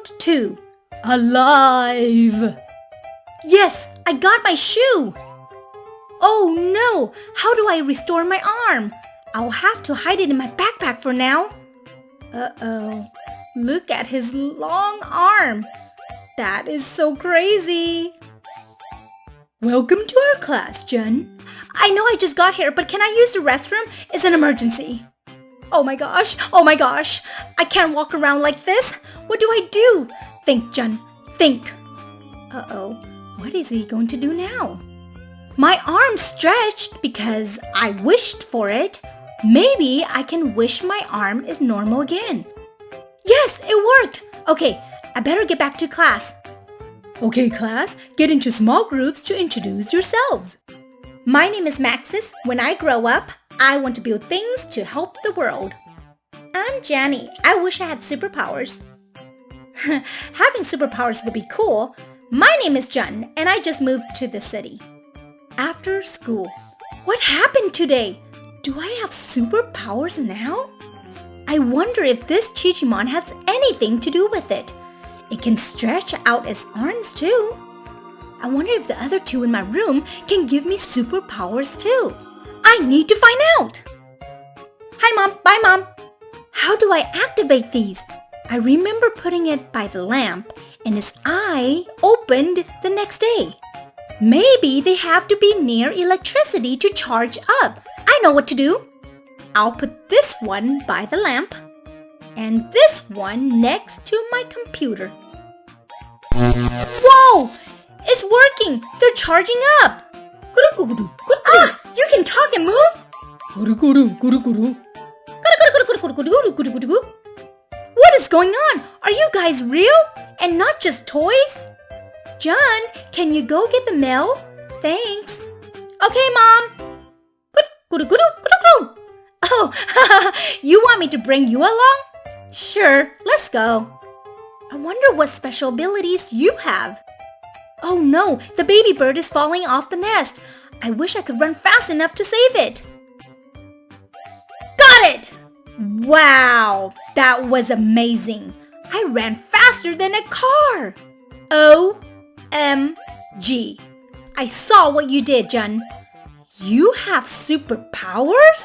Round 2. Alive! Yes, I got my shoe! Oh no! How do I restore my arm? I'll have to hide it in my backpack for now. Uh-oh. Look at his long arm. That is so crazy. Welcome to our class, Jen. I know I just got here, but can I use the restroom? It's an emergency. Oh my gosh, I can't walk around like this. What do I do? Think, Jen, think. Uh-oh, what is he going to do now? My arm stretched because I wished for it. Maybe I can wish my arm is normal again. Yes, it worked. Okay, I better get back to class. Okay, class, get into small groups to introduce yourselves. My name is Maxis. When I grow up, I want to build things to help the world. I'm Jenny. I wish I had superpowers. Having superpowers would be cool. My name is Jen, and I just moved to the city. After school. What happened today? Do I have superpowers now? I wonder if this Chijimon has anything to do with it. It can stretch out its arms too. I wonder if the other two in my room can give me superpowers too. I need to find out. Hi, Mom. Bye, Mom. How do I activate these? I remember putting it by the lamp and its eye opened the next day. Maybe they have to be near electricity to charge up. I know what to do. I'll put this one by the lamp and this one next to my computer. Whoa! It's working! They're charging up! Ah! You can talk and move? What is going on? Are you guys real? And not just toys? John, can you go get the mail? Thanks. Okay, Mom. Oh, you want me to bring you along? Sure, let's go. I wonder what special abilities you have. Oh no, the baby bird is falling off the nest. I wish I could run fast enough to save it. Got it! Wow, that was amazing. I ran faster than a car. OMG. I saw what you did, Jun. You have superpowers?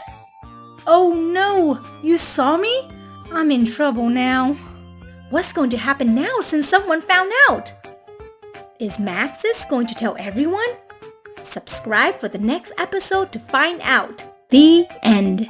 Oh no, you saw me? I'm in trouble now. What's going to happen now since someone found out? Is Maxis going to tell everyone? Subscribe for the next episode to find out. The end.